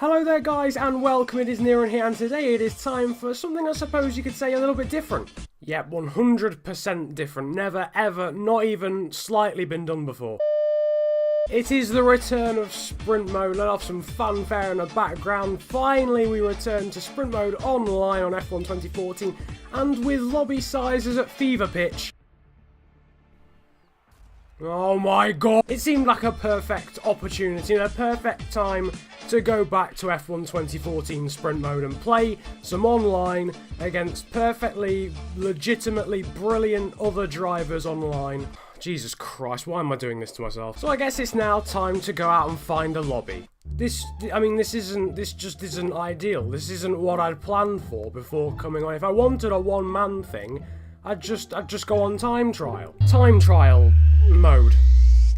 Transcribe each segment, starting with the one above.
Hello there guys and welcome, it is Niran here, and today it is time for something I suppose you could say a little bit different. Yep, 100% different, never ever, not even slightly been done before. It is the return of Sprint Mode. Let off some fanfare in the background. Finally we return to Sprint Mode online on F1 2014 and with lobby sizes at fever pitch. Oh my god! It seemed like a perfect opportunity and a perfect time to go back to F1 2014 Sprint Mode and play some online against perfectly, legitimately brilliant other drivers online. Jesus Christ, why am I doing this to myself? So I guess it's now time to go out and find a lobby. This just isn't ideal. This isn't what I'd planned for before coming on. If I wanted a one-man thing, I'd just go on time trial. Time trial mode.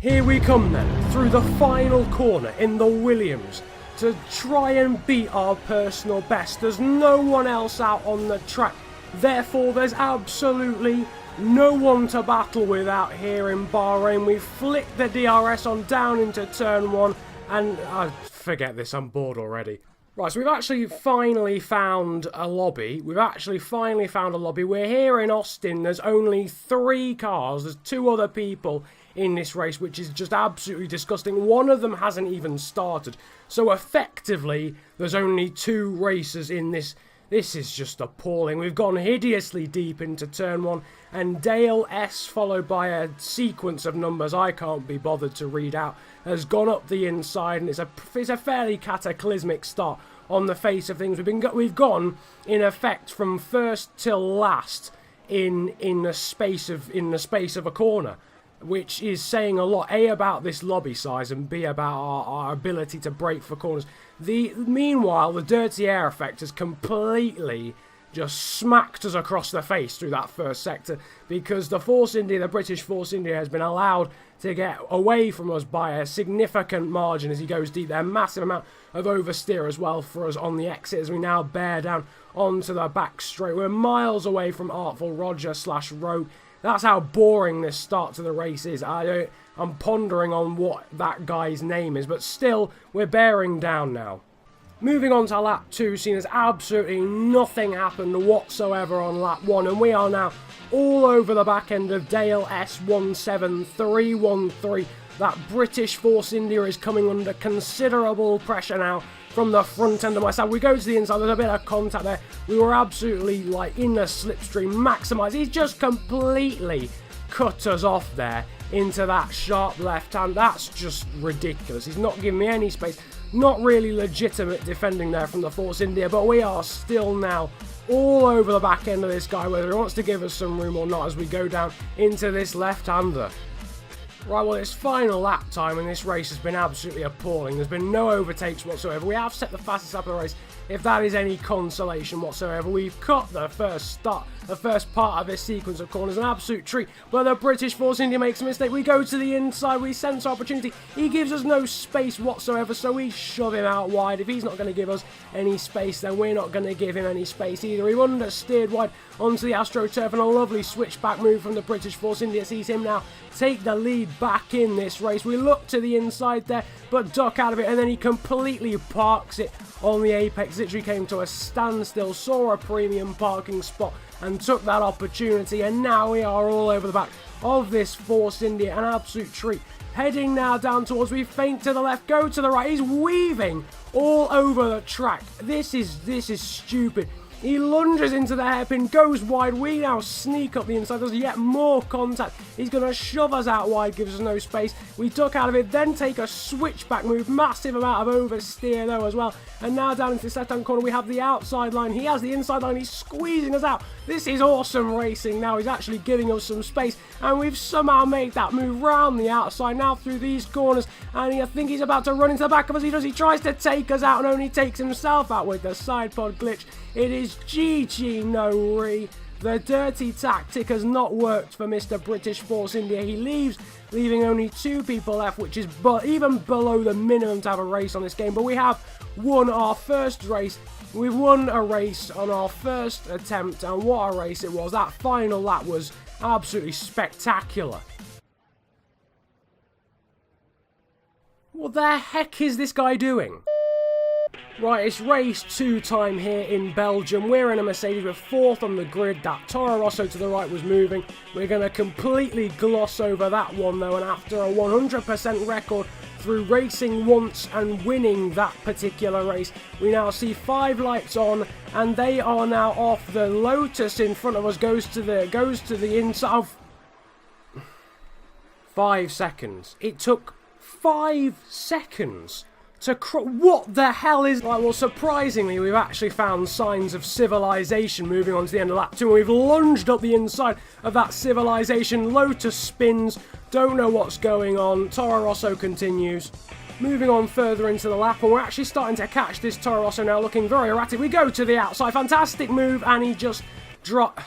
Here we come then, through the final corner in the Williams to try and beat our personal best. There's no one else out on the track, therefore there's absolutely no one to battle with out here in Bahrain. We flick the DRS on down into turn 1 and forget this, I'm bored already. Right, so we've actually finally found a lobby. We're here in Austin. There's only 3 cars. There's 2 other people in this race, which is just absolutely disgusting. One of them hasn't even started. So effectively, there's only 2 racers in this. This is just appalling. We've gone hideously deep into turn 1, and Dale S, followed by a sequence of numbers I can't be bothered to read out, has gone up the inside, and it's a fairly cataclysmic start on the face of things. We've gone in effect from first till last in the space of a corner, which is saying a lot, A, about this lobby size, and B, about our ability to brake for corners. Meanwhile, the dirty air effect has completely just smacked us across the face through that first sector, because the British Force India has been allowed to get away from us by a significant margin as he goes deep there. Massive amount of oversteer as well for us on the exit as we now bear down onto the back straight. We're miles away from Artful Roger / Rogue. That's how boring this start to the race is. I'm pondering on what that guy's name is, but still, we're bearing down now. Moving on to lap 2, seeing as absolutely nothing happened whatsoever on lap 1, and we are now all over the back end of Dale S17313. That British Force India is coming under considerable pressure now from the front end of my side. We go to the inside, there's a bit of contact there. We were absolutely like in the slipstream, maximised. He's just completely cut us off there into that sharp left hand. That's just ridiculous. He's not giving me any space. Not really legitimate defending there from the Force India, but we are still now all over the back end of this guy, whether he wants to give us some room or not as we go down into this left-hander. Right, well, it's final lap time and this race has been absolutely appalling. There's been no overtakes whatsoever. We have set the fastest lap of the race, if that is any consolation whatsoever. We've cut the first part of this sequence of corners, an absolute treat. But the British Force India makes a mistake. We go to the inside, we sense our opportunity. He gives us no space whatsoever, so we shove him out wide. If he's not going to give us any space, then we're not going to give him any space either. He understeered wide onto the AstroTurf, and a lovely switchback move from the British Force India sees him now take the lead back in this race. We look to the inside there, but duck out of it, and then he completely parks it on the apex. Literally came to a standstill, saw a premium parking spot and took that opportunity, and now we are all over the back of this Force India. An absolute treat. Heading now down towards, we feint to the left, go to the right. He's weaving all over the track. This is stupid. He lunges into the hairpin, goes wide. We now sneak up the inside. There's yet more contact. He's going to shove us out wide, gives us no space. We duck out of it, then take a switchback move. Massive amount of oversteer though as well. And now down into this left-hand corner, we have the outside line. He has the inside line. He's squeezing us out. This is awesome racing now. He's actually giving us some space. And we've somehow made that move round the outside now through these corners. And I think he's about to run into the back of us. He does. He tries to take us out and only takes himself out with the side pod glitch. It is GG no re. The dirty tactic has not worked for Mr. British Force India. He leaves, leaving only 2 people left, which is even below the minimum to have a race on this game. But we have won our first race. We've won a race on our first attempt, and what a race it was. That final lap was absolutely spectacular. What the heck is this guy doing? Right, it's race 2 time here in Belgium. We're in a Mercedes, we're 4th on the grid. That Toro Rosso to the right was moving. We're going to completely gloss over that one though, and after a 100% record through racing once and winning that particular race, we now see 5 lights on, and they are now off. The Lotus in front of us goes to the inside of 5 seconds. It took 5 seconds to what the hell is... Right, well, surprisingly, we've actually found signs of civilization moving on to the end of lap 2, and we've lunged up the inside of that civilization. Lotus spins, don't know what's going on. Toro Rosso continues. Moving on further into the lap, and we're actually starting to catch this Toro Rosso now, looking very erratic. We go to the outside, fantastic move, and he just dropped...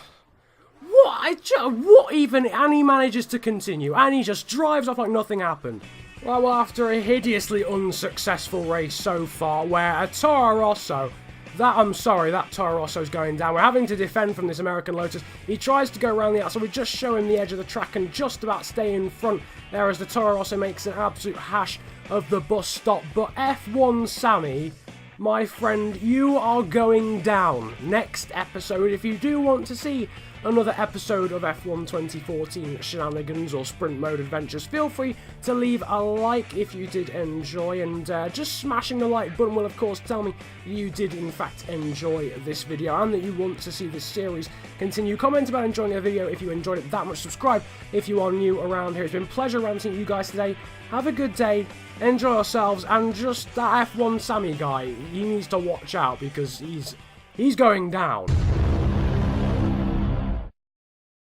What even? And he manages to continue, and he just drives off like nothing happened. Right, well, after a hideously unsuccessful race so far, where a Toro Rosso, that Toro Rosso's going down. We're having to defend from this American Lotus. He tries to go around the outside. We just show him the edge of the track and just about stay in front there as the Toro Rosso makes an absolute hash of the bus stop. But F1 Sammy, my friend, you are going down next episode. If you do want to see another episode of F1 2014 shenanigans or sprint mode adventures, feel free to leave a like if you did enjoy, and just smashing the like button will of course tell me you did in fact enjoy this video and that you want to see this series continue. Comment about enjoying the video if you enjoyed it that much, subscribe if you are new around here. It's been a pleasure ranting at you guys today. Have a good day, enjoy yourselves, and just that F1 Sammy guy, he needs to watch out because he's going down.